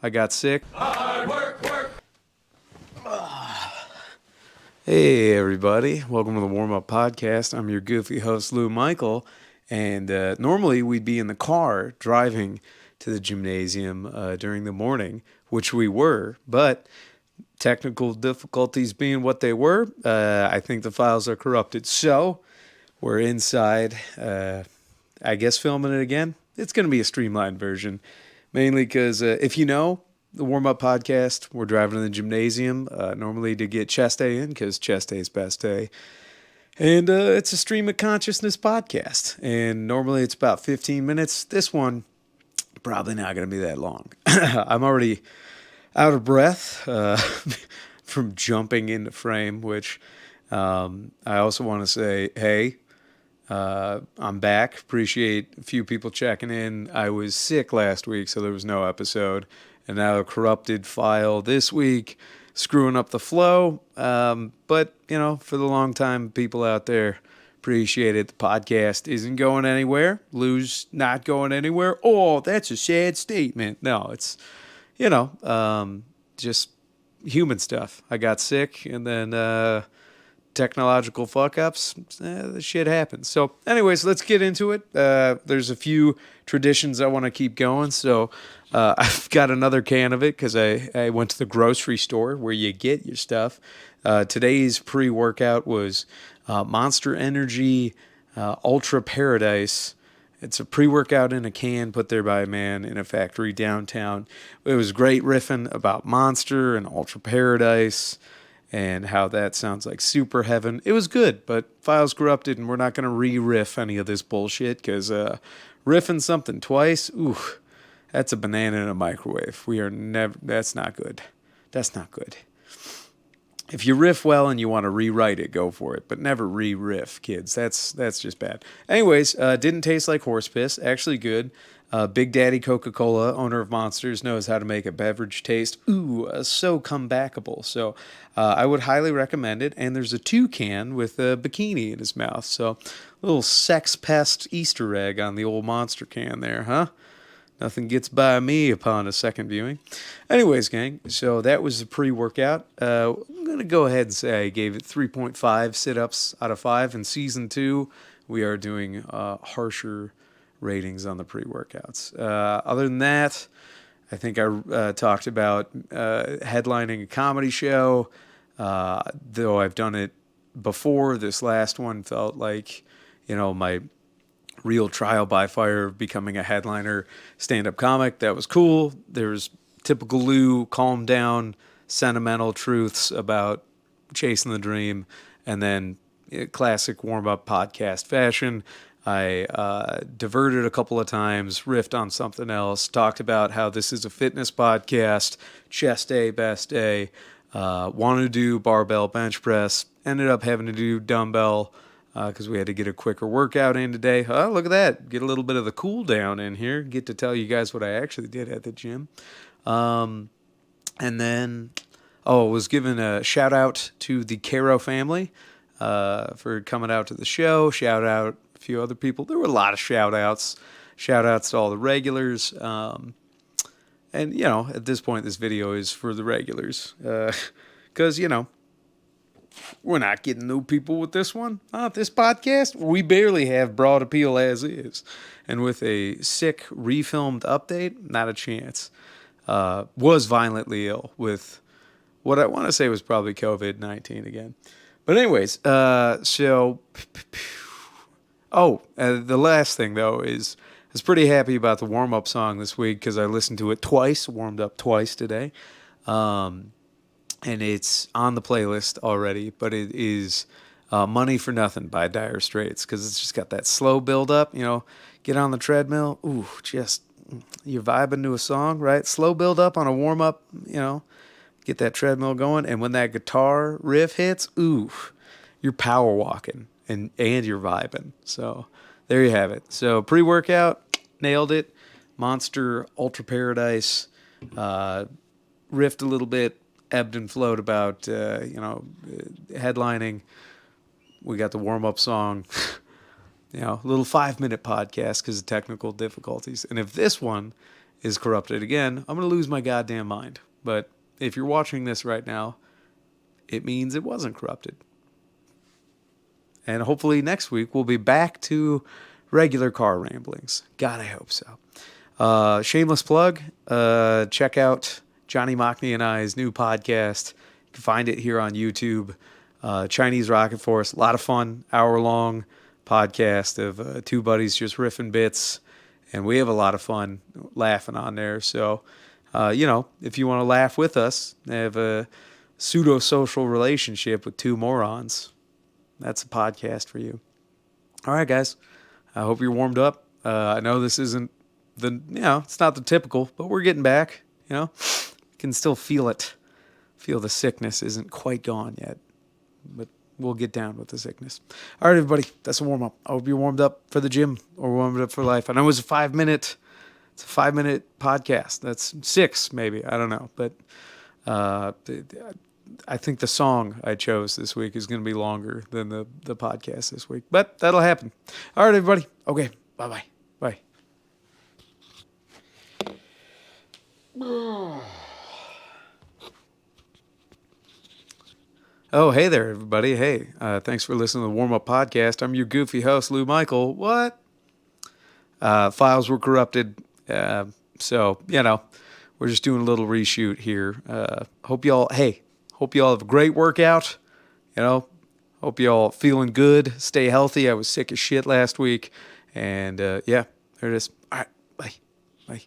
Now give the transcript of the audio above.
I got sick. Hard work, work. Hey, everybody. Welcome to the Warm Up Podcast. I'm your goofy host, Lou Michael. And normally we'd be in the car driving to the gymnasium during the morning, which we were. But technical difficulties being what they were, I think the files are corrupted. So we're inside, I guess, filming it again. It's going to be a streamlined version, mainly because if you know the warm up podcast, we're driving to the gymnasium normally to get chest day in because chest day is best day. And it's a stream of consciousness podcast. And normally it's about 15 minutes. This one, probably not going to be that long. I'm already out of breath from jumping into frame, which I also want to say, hey, I'm back. Appreciate a few people checking in. I was sick last week, so there was no episode. And now a corrupted file this week, screwing up the flow. But, you know, for the long time people out there, appreciate it. The podcast isn't going anywhere. Lou's not going anywhere. Oh, that's a sad statement. No, it's, you know, just human stuff. I got sick and then technological fuck-ups, the shit happens. So anyways, let's get into it. There's a few traditions I want to keep going. So I've got another can of it because I went to the grocery store where you get your stuff. Today's pre-workout was Monster Energy Ultra Paradise. It's a pre-workout in a can put there by a man in a factory downtown. It was great riffing about Monster and Ultra Paradise and how that sounds like super heaven. It was good, but files corrupted, and we're not going to re-riff any of this bullshit, because riffing something twice, ooh, that's a banana in a microwave. We are never, that's not good. That's not good. If you riff well and you want to rewrite it, go for it, but never re-riff, kids. That's just bad. Anyways, didn't taste like horse piss. Actually good. Big Daddy Coca-Cola, owner of Monsters, knows how to make a beverage taste so comebackable. So I would highly recommend it. And there's a toucan with a bikini in his mouth. So a little sex pest Easter egg on the old Monster can there, huh? Nothing gets by me upon a second viewing. Anyways, gang, so that was the pre-workout. I'm going to go ahead and say I gave it 3.5 sit-ups out of 5. In Season 2, we are doing harsher ratings on the pre-workouts. Other than that, I think I talked about headlining a comedy show. Though I've done it before, this last one felt like, you know, my real trial by fire of becoming a headliner stand-up comic. That was cool. There's typical Lou, calm down, sentimental truths about chasing the dream, and then classic warm-up podcast fashion. I diverted a couple of times, riffed on something else, talked about how this is a fitness podcast, chest day, best day, wanted to do barbell bench press, ended up having to do dumbbell because we had to get a quicker workout in today. Oh, look at that. Get a little bit of the cool down in here. Get to tell you guys what I actually did at the gym. And then, was giving a shout out to the Caro family for coming out to the show. Shout out a few other people. There were a lot of shout outs. Shout outs to all the regulars. And, you know, at this point, this video is for the regulars. Because, you know, we're not getting new people with this one. This podcast, we barely have broad appeal as is. And with a sick, refilmed update, not a chance. Was violently ill with what I want to say was probably COVID-19 again. But anyways, the last thing, though, is I was pretty happy about the warm-up song this week because I listened to it twice, warmed up twice today. And it's on the playlist already, but it is Money for Nothing by Dire Straits because it's just got that slow build-up, you know, get on the treadmill, just you're vibing to a song, right? Slow build-up on a warm-up, you know, get that treadmill going, and when that guitar riff hits, you're power walking and you're vibing. So there you have it. So pre-workout, nailed it. Monster Ultra Paradise, riffed a little bit, ebbed and flowed about, headlining. We got the warm-up song, you know, a little 5-minute podcast because of technical difficulties. And if this one is corrupted again, I'm going to lose my goddamn mind. But if you're watching this right now, it means it wasn't corrupted. And hopefully next week we'll be back to regular car ramblings. God, I hope so. Shameless plug. Check out Johnny Mockney and I's new podcast. You can find it here on YouTube. Chinese Rocket Force. A lot of fun, hour-long podcast of two buddies just riffing bits. And we have a lot of fun laughing on there. So, if you want to laugh with us, have a pseudo-social relationship with two morons, that's a podcast for you. All right, guys. I hope you're warmed up. I know this isn't it's not the typical, but we're getting back. You can still feel it. Feel the sickness isn't quite gone yet, but we'll get down with the sickness. All right, everybody. That's a warm up. I hope you're warmed up for the gym or warmed up for life. I know it's a 5-minute podcast. That's 6 maybe. I don't know, but I think the song I chose this week is going to be longer than the podcast this week, but that'll happen. All right, everybody. Okay. Bye-bye. Bye. Oh, hey there, everybody. Hey, thanks for listening to the Warm Up Podcast. I'm your goofy host, Lou Michael. What? Files were corrupted. So, we're just doing a little reshoot here. Hope y'all have a great workout. Hope y'all feeling good. Stay healthy. I was sick as shit last week. And, there it is. All right. Bye. Bye.